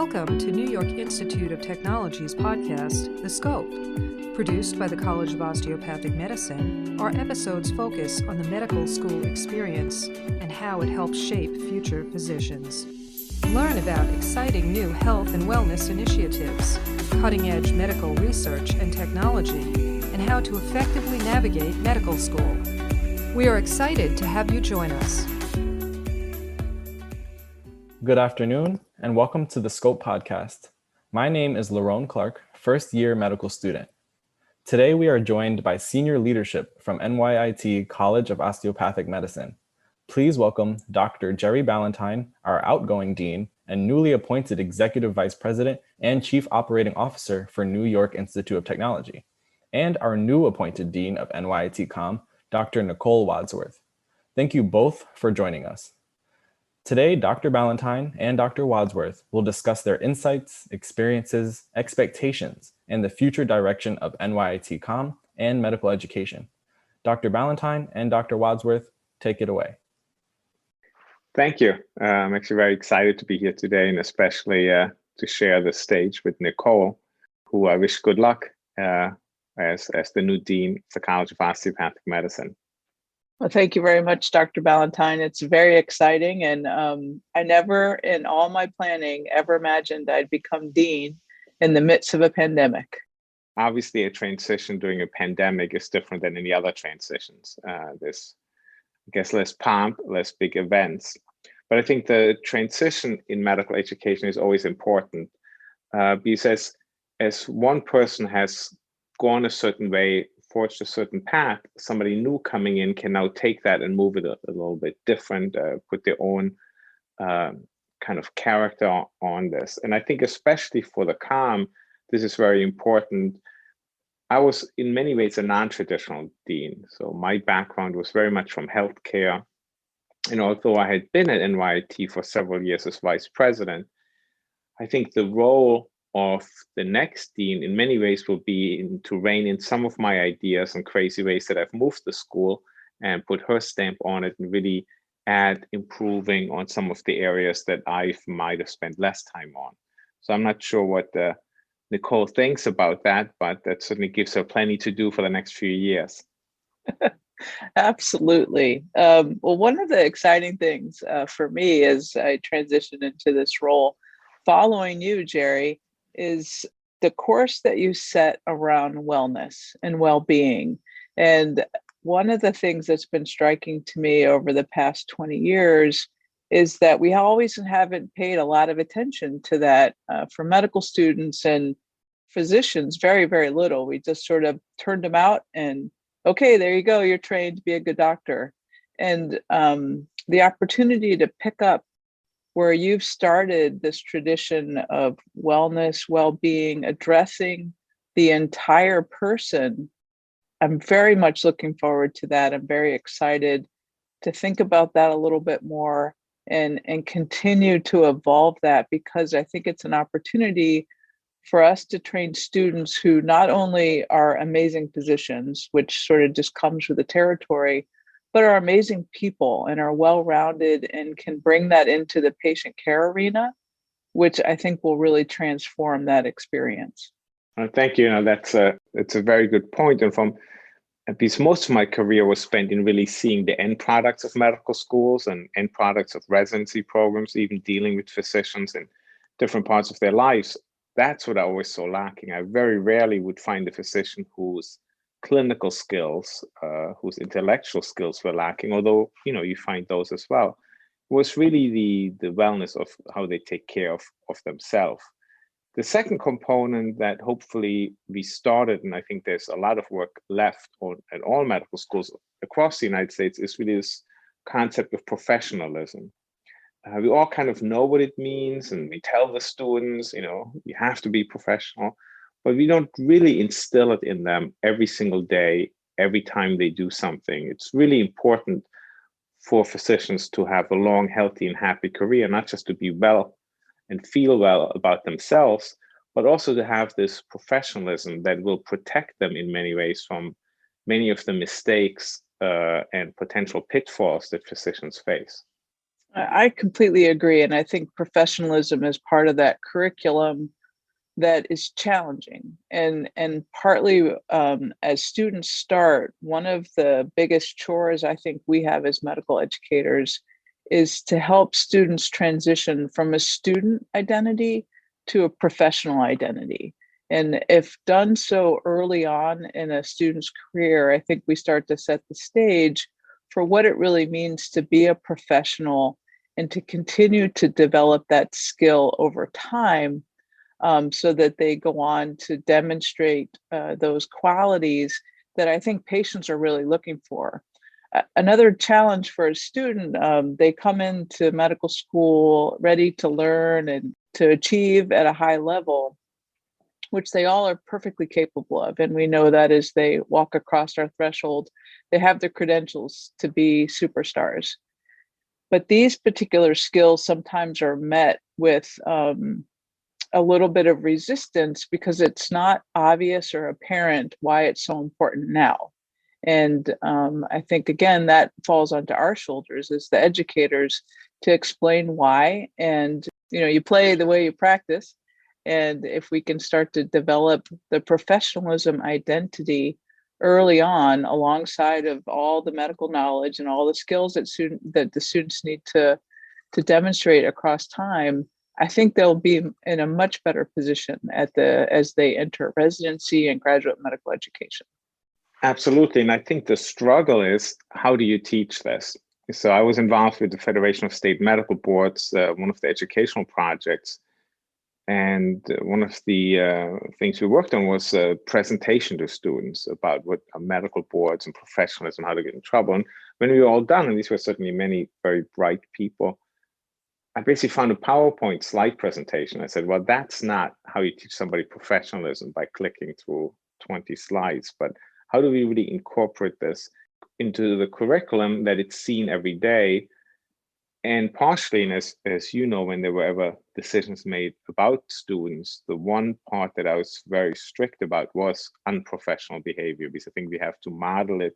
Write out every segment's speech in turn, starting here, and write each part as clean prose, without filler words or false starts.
Welcome to New York Institute of Technology's podcast, The Scope. Produced by the College of Osteopathic Medicine, our episodes focus on the medical school experience and how it helps shape future physicians. Learn about exciting new health and wellness initiatives, cutting-edge medical research and technology, and how to effectively navigate medical school. We are excited to have you join us. Good afternoon, and welcome to the Scope podcast. My name is Lerone Clark, first-year medical student. Today, we are joined by senior leadership from NYIT College of Osteopathic Medicine. Please welcome Dr. Jerry Ballantyne, our outgoing dean and newly appointed executive vice president and chief operating officer for New York Institute of Technology, and our new appointed dean of NYITCOM, Dr. Nicole Wadsworth. Thank you both for joining us. Today, Dr. Ballantyne and Dr. Wadsworth will discuss their insights, experiences, expectations, and the future direction of NYITCOM and medical education. Dr. Ballantyne and Dr. Wadsworth, take it away. Thank you. I'm actually very excited to be here today, and especially to share the stage with Nicole, who I wish good luck as the new dean of the College of Osteopathic Medicine. Well, thank you very much, Dr. Ballantyne. It's very exciting. And I never, in all my planning, ever imagined I'd become dean in the midst of a pandemic. Obviously, a transition during a pandemic is different than any other transitions. There's, I guess, less pomp, less big events. But I think the transition in medical education is always important because as one person has gone a certain way, forged a certain path, somebody new coming in can now take that and move it a little bit different, put their own kind of character on this. And I think especially for the COM, this is very important. I was in many ways a non-traditional dean. So my background was very much from healthcare. And although I had been at NYIT for several years as vice president, I think the role of the next dean in many ways will be to rein in some of my ideas and crazy ways that I've moved the school and put her stamp on it and really add improving on some of the areas that I might have spent less time on. So I'm not sure what Nicole thinks about that, but that certainly gives her plenty to do for the next few years. Absolutely. Well, one of the exciting things for me as I transitioned into this role, following you, Jerry, is the course that you set around wellness and well-being. And one of the things that's been striking to me over the past 20 years is that we always haven't paid a lot of attention to that for medical students and physicians, very, very little. We just sort of turned them out and, okay, there you go, you're trained to be a good doctor. And the opportunity to pick up where you've started this tradition of wellness, well-being, addressing the entire person. I'm very much looking forward to that. I'm very excited to think about that a little bit more and continue to evolve that, because I think it's an opportunity for us to train students who not only are amazing physicians, which sort of just comes with the territory, but are amazing people and are well-rounded and can bring that into the patient care arena, which I think will really transform that experience. Thank you. It's a very good point. And because most of my career was spent in really seeing the end products of medical schools and end products of residency programs, even dealing with physicians in different parts of their lives. That's what I always saw lacking. I very rarely would find a physician whose clinical skills, whose intellectual skills were lacking, although, you find those as well. It was really the wellness of how they take care of themselves. The second component that hopefully we started, and I think there's a lot of work left at all medical schools across the United States, is really this concept of professionalism. We all kind of know what it means, and we tell the students, you have to be professional. But we don't really instill it in them every single day, every time they do something. It's really important for physicians to have a long, healthy, and happy career, not just to be well and feel well about themselves, but also to have this professionalism that will protect them in many ways from many of the mistakes and potential pitfalls that physicians face. I completely agree. And I think professionalism is part of that curriculum that is challenging. And partly as students start, one of the biggest chores I think we have as medical educators is to help students transition from a student identity to a professional identity. And if done so early on in a student's career, I think we start to set the stage for what it really means to be a professional and to continue to develop that skill over time, so that they go on to demonstrate those qualities that I think patients are really looking for. Another challenge for a student, they come into medical school ready to learn and to achieve at a high level, which they all are perfectly capable of. And we know that as they walk across our threshold, they have the credentials to be superstars. But these particular skills sometimes are met with a little bit of resistance because it's not obvious or apparent why it's so important now. And I think, again, that falls onto our shoulders as the educators to explain why. And, you play the way you practice. And if we can start to develop the professionalism identity early on, alongside of all the medical knowledge and all the skills that the students need to demonstrate across time, I think they'll be in a much better position as they enter residency and graduate medical education. Absolutely. And I think the struggle is, how do you teach this? So I was involved with the Federation of State Medical Boards, one of the educational projects. And one of the things we worked on was a presentation to students about what are medical boards and professionalism, how to get in trouble. And when we were all done, and these were certainly many very bright people, I basically found a PowerPoint slide presentation. I said, well, that's not how you teach somebody professionalism, by clicking through 20 slides, but how do we really incorporate this into the curriculum that it's seen every day? And partially, and as you know, when there were ever decisions made about students, the one part that I was very strict about was unprofessional behavior, because I think we have to model it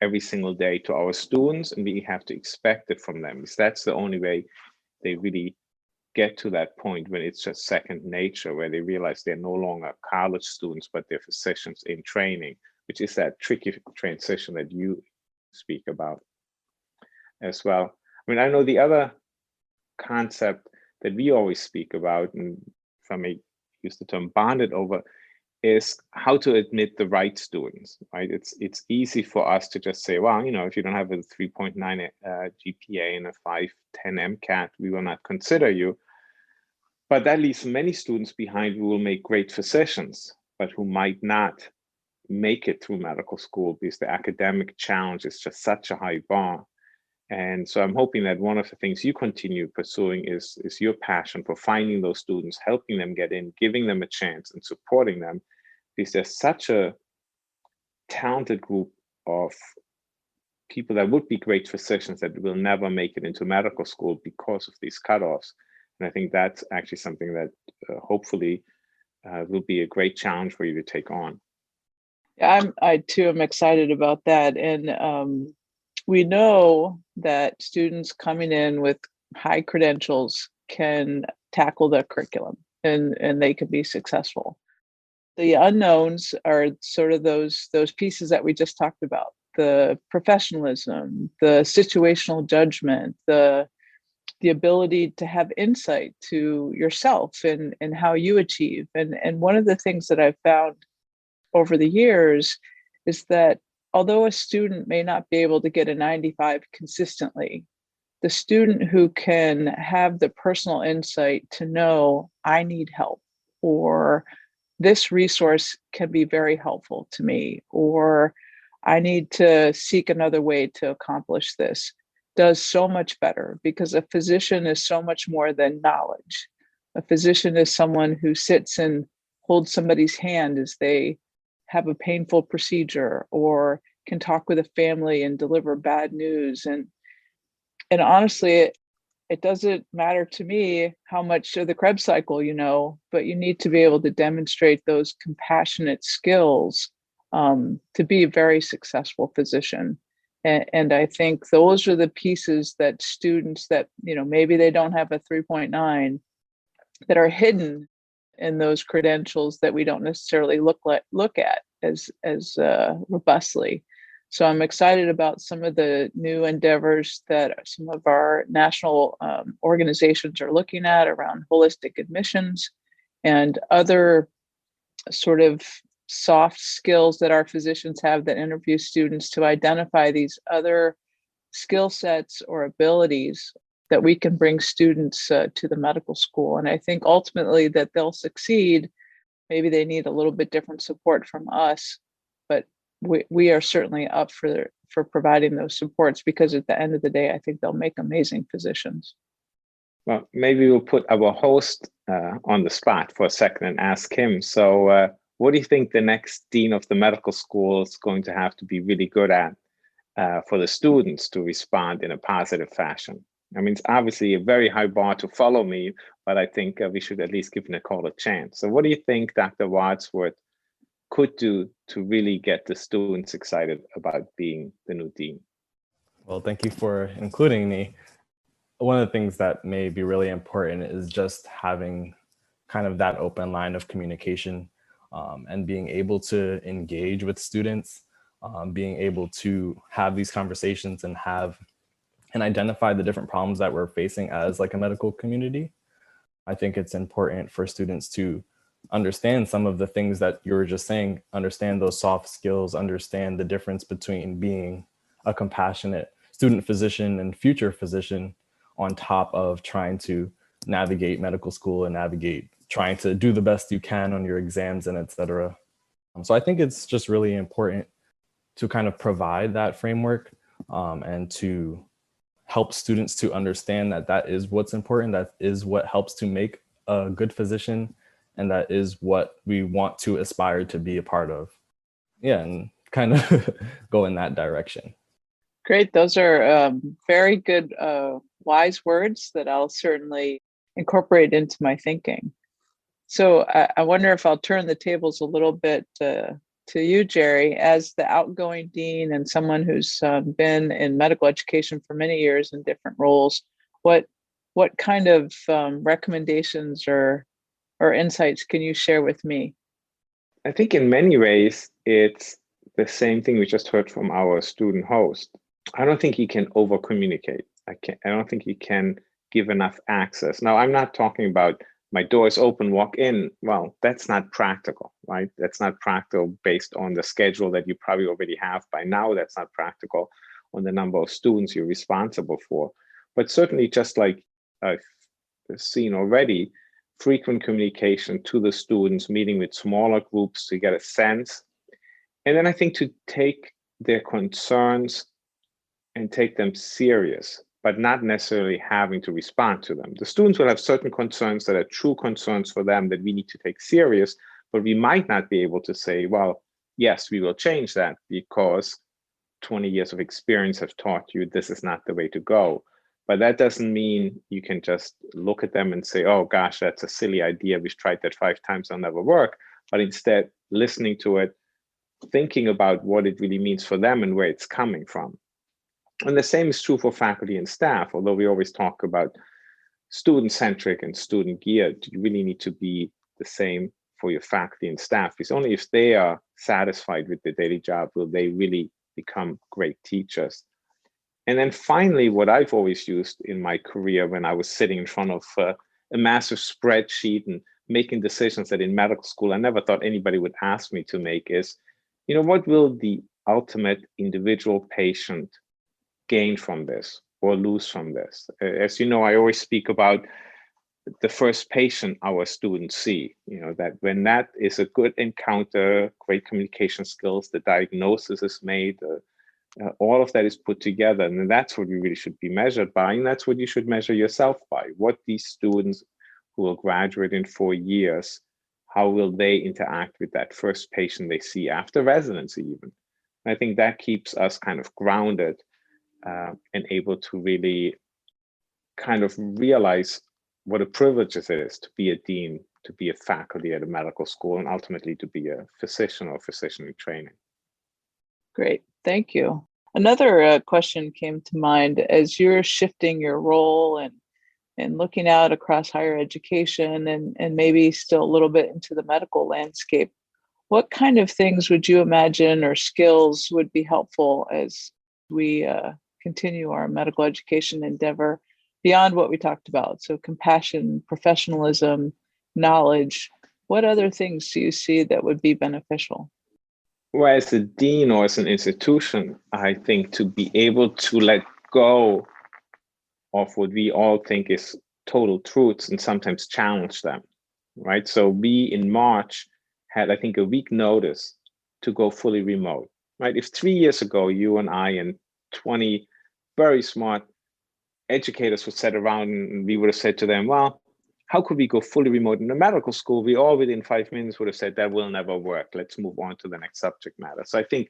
every single day to our students, and we have to expect it from them, because that's the only way they really get to that point when it's just second nature, where they realize they're no longer college students, but they're physicians in training, which is that tricky transition that you speak about as well. I mean, I know the other concept that we always speak about, and if I may use the term bonded over, is how to admit the right students, right? It's easy for us to just say, well, if you don't have a 3.9 GPA and a 510 MCAT, we will not consider you. But that leaves many students behind who will make great physicians, but who might not make it through medical school because the academic challenge is just such a high bar. And so I'm hoping that one of the things you continue pursuing is your passion for finding those students, helping them get in, giving them a chance, and supporting them, because there's such a talented group of people that would be great physicians that will never make it into medical school because of these cutoffs. And I think that's actually something that hopefully will be a great challenge for you to take on. Yeah, I too am excited about that. And we know that students coming in with high credentials can tackle the curriculum and they can be successful. The unknowns are sort of those pieces that we just talked about: the professionalism, the situational judgment, the ability to have insight to yourself and how you achieve. And one of the things that I've found over the years is that although a student may not be able to get a 95 consistently, the student who can have the personal insight to know, I need help, or this resource can be very helpful to me, or I need to seek another way to accomplish this, does so much better, because a physician is so much more than knowledge. A physician is someone who sits and holds somebody's hand as they have a painful procedure, or can talk with a family and deliver bad news. And honestly, it doesn't matter to me how much of the Krebs cycle you know, but you need to be able to demonstrate those compassionate skills to be a very successful physician. And I think those are the pieces that students that, maybe they don't have a 3.9, that are hidden in those credentials that we don't necessarily look at as robustly. So I'm excited about some of the new endeavors that some of our national organizations are looking at around holistic admissions and other sort of soft skills that our physicians have that interview students to identify these other skill sets or abilities that we can bring students to the medical school. And I think ultimately that they'll succeed. Maybe they need a little bit different support from us, but we are certainly up for providing those supports, because at the end of the day, I think they'll make amazing physicians. Well, maybe we'll put our host on the spot for a second and ask him. So what do you think the next dean of the medical school is going to have to be really good at for the students to respond in a positive fashion? I mean, it's obviously a very high bar to follow me, but I think we should at least give Nicole a chance. So what do you think Dr. Wadsworth could do to really get the students excited about being the new dean? Well, thank you for including me. One of the things that may be really important is just having kind of that open line of communication and being able to engage with students, being able to have these conversations and identify the different problems that we're facing as like a medical community. I think it's important for students to understand some of the things that you were just saying, understand those soft skills, understand the difference between being a compassionate student physician and future physician on top of trying to navigate medical school and trying to do the best you can on your exams and et cetera. So I think it's just really important to kind of provide that framework and to help students to understand that is what's important, that is what helps to make a good physician, and that is what we want to aspire to be a part of. Yeah, and kind of go in that direction. Great. Those are very good, wise words that I'll certainly incorporate into my thinking. So I wonder if I'll turn the tables a little bit to you, Jerry, as the outgoing dean and someone who's been in medical education for many years in different roles. What kind of recommendations or insights can you share with me? I think in many ways, it's the same thing we just heard from our student host. I don't think he can over communicate. I don't think he can give enough access. Now, I'm not talking about my door is open, walk in. Well, that's not practical, right? That's not practical based on the schedule that you probably already have by now. That's not practical on the number of students you're responsible for. But certainly, just like I've seen already, frequent communication to the students, meeting with smaller groups to get a sense. And then I think to take their concerns and take them serious, but not necessarily having to respond to them. The students will have certain concerns that are true concerns for them that we need to take serious, but we might not be able to say, well, yes, we will change that because 20 years of experience have taught you this is not the way to go. But that doesn't mean you can just look at them and say, oh gosh, that's a silly idea. We've tried that 5 times, it'll never work. But instead, listening to it, thinking about what it really means for them and where it's coming from. And the same is true for faculty and staff, although we always talk about student-centric and student-geared. You really need to be the same for your faculty and staff, because only if they are satisfied with their daily job will they really become great teachers. And then finally, what I've always used in my career when I was sitting in front of a massive spreadsheet and making decisions that in medical school I never thought anybody would ask me to make is, what will the ultimate individual patient gain from this or lose from this? As you know, I always speak about the first patient our students see, that when that is a good encounter, great communication skills, the diagnosis is made, all of that is put together, and that's what we really should be measured by, and that's what you should measure yourself by. What these students who will graduate in 4 years, how will they interact with that first patient they see after residency even? And I think that keeps us kind of grounded and able to really kind of realize what a privilege it is to be a dean, to be a faculty at a medical school, and ultimately to be a physician or physician in training. Great, thank you. Another question came to mind as you're shifting your role and looking out across higher education and maybe still a little bit into the medical landscape. What kind of things would you imagine or skills would be helpful as we continue our medical education endeavor beyond what we talked about? So compassion, professionalism, knowledge. What other things do you see that would be beneficial? Well, as a dean or as an institution, I think to be able to let go of what we all think is total truths and sometimes challenge them, right? So we in March had, I think, a week notice to go fully remote, right? If 3 years ago, you and I and 20 very smart educators would sit around and we would have said to them, well, how could we go fully remote in a medical school? We all within 5 minutes would have said that will never work. Let's move on to the next subject matter. So I think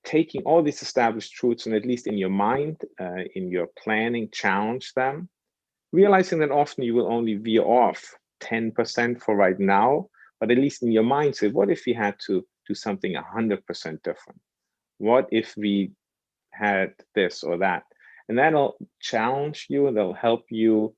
taking all these established truths and at least in your mind, in your planning, challenge them, realizing that often you will only veer off 10% for right now, but at least in your mind say, what if we had to do something 100% different? What if we had this or that? And that'll challenge you and that'll help you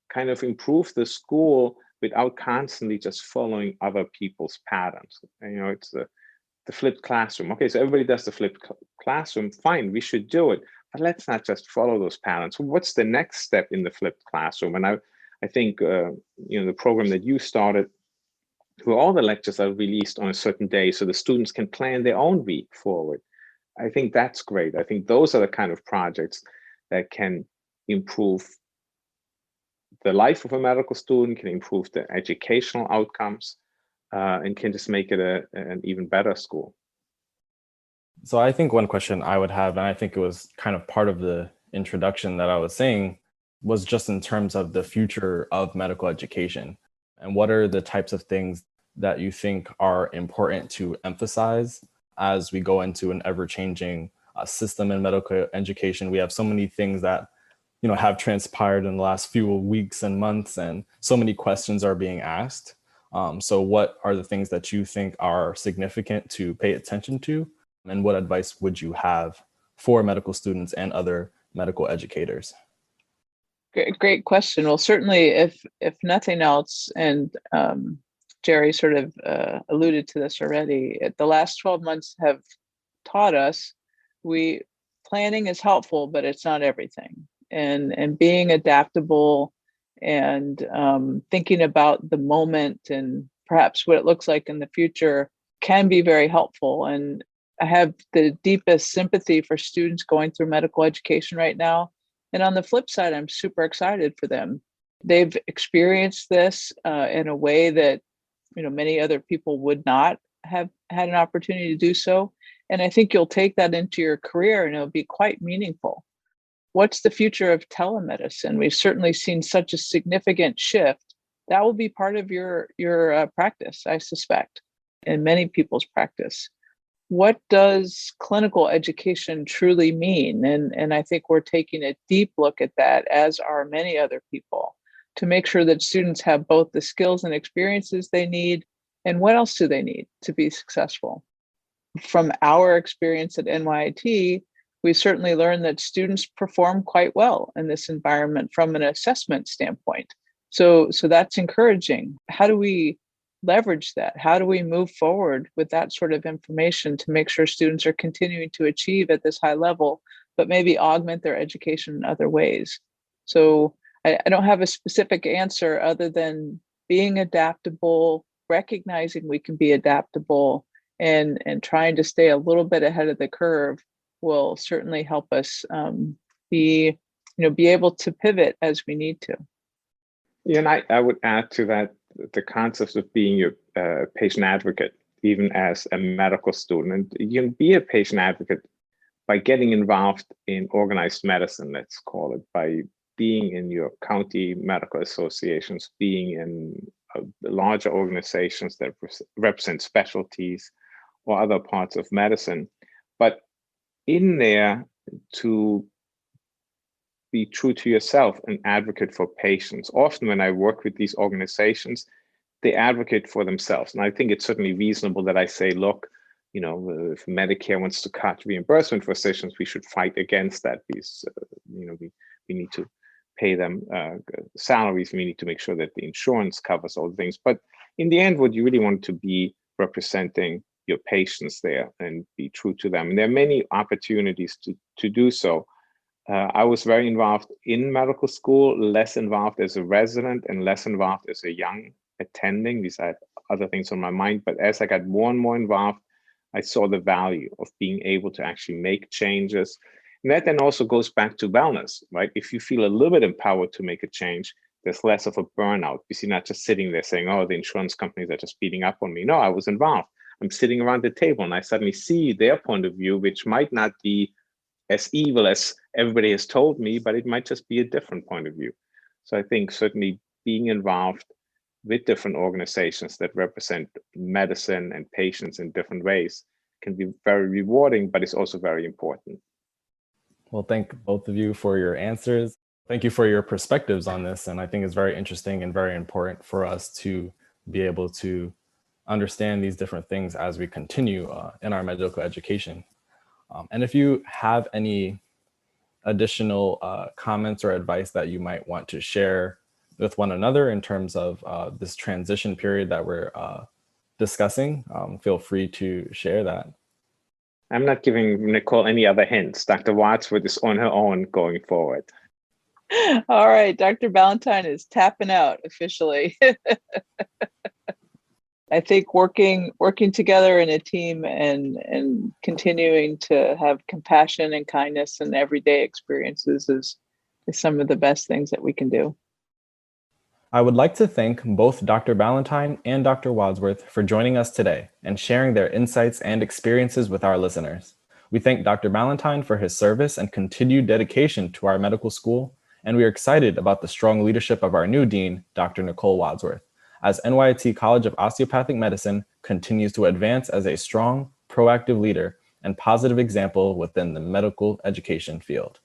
kind of improve the school without constantly just following other people's patterns. And, it's the flipped classroom. Okay, so everybody does the flipped classroom. Fine, we should do it. But let's not just follow those patterns. What's the next step in the flipped classroom? And I think, the program that you started, where all the lectures are released on a certain day so the students can plan their own week forward. I think that's great. I think those are the kind of projects that can improve the life of a medical student, can improve the educational outcomes, and can just make it an even better school. So I think one question I would have, and I think it was kind of part of the introduction that I was saying, was just in terms of the future of medical education. And what are the types of things that you think are important to emphasize as we go into an ever-changing system in medical education? We have so many things that have transpired in the last few weeks and months, and so many questions are being asked. So what are the things that you think are significant to pay attention to? And what advice would you have for medical students and other medical educators? Great question. Well, certainly, if nothing else, and Jerry sort of alluded to this already, the last 12 months have taught us planning is helpful, but it's not everything. And being adaptable and thinking about the moment and perhaps what it looks like in the future can be very helpful. And I have the deepest sympathy for students going through medical education right now. And on the flip side, I'm super excited for them. They've experienced this in a way that many other people would not have had an opportunity to do so. And I think you'll take that into your career and it'll be quite meaningful. What's the future of telemedicine? We've certainly seen such a significant shift. That will be part of your practice, I suspect, and many people's practice. What does clinical education truly mean? And I think we're taking a deep look at that, as are many other people, to make sure that students have both the skills and experiences they need, and what else do they need to be successful. From our experience at NYIT, we certainly learned that students perform quite well in this environment from an assessment standpoint. So that's encouraging. How do we leverage that? How do we move forward with that sort of information to make sure students are continuing to achieve at this high level, but maybe augment their education in other ways? So I don't have a specific answer other than being adaptable, recognizing we can be adaptable, and trying to stay a little bit ahead of the curve will certainly help us be able to pivot as we need to. Yeah, and I would add to that the concept of being a patient advocate, even as a medical student. And you can be a patient advocate by getting involved in organized medicine, let's call it, by being in your county medical associations, being in larger organizations that represent specialties or other parts of medicine. But in there, to be true to yourself and advocate for patients. Often when I work with these organizations, they advocate for themselves. And I think it's certainly reasonable that I say, look, if Medicare wants to cut reimbursement for physicians, we should fight against that because, we need to pay them salaries. We need to make sure that the insurance covers all the things. But in the end, what you really want to be representing your patients there and be true to them. And there are many opportunities to do so. I was very involved in medical school, less involved as a resident and less involved as a young attending, because I had other things on my mind. But as I got more and more involved, I saw the value of being able to actually make changes. And that then also goes back to wellness, right? If you feel a little bit empowered to make a change, there's less of a burnout because you're not just sitting there saying, oh, the insurance companies are just beating up on me. No, I was involved. I'm sitting around the table and I suddenly see their point of view, which might not be as evil as everybody has told me, but it might just be a different point of view. So I think certainly being involved with different organizations that represent medicine and patients in different ways can be very rewarding, but it's also very important. Well, thank both of you for your answers. Thank you for your perspectives on this. And I think it's very interesting and very important for us to be able to understand these different things as we continue in our medical education. And if you have any additional comments or advice that you might want to share with one another in terms of this transition period that we're discussing, feel free to share that. I'm not giving Nicole any other hints. Dr. Wadsworth is on her own going forward. All right, Dr. Ballantyne is tapping out officially. I think working together in a team and continuing to have compassion and kindness in everyday experiences is some of the best things that we can do. I would like to thank both Dr. Ballantyne and Dr. Wadsworth for joining us today and sharing their insights and experiences with our listeners. We thank Dr. Ballantyne for his service and continued dedication to our medical school, and we are excited about the strong leadership of our new dean, Dr. Nicole Wadsworth, as NYIT College of Osteopathic Medicine continues to advance as a strong, proactive leader and positive example within the medical education field.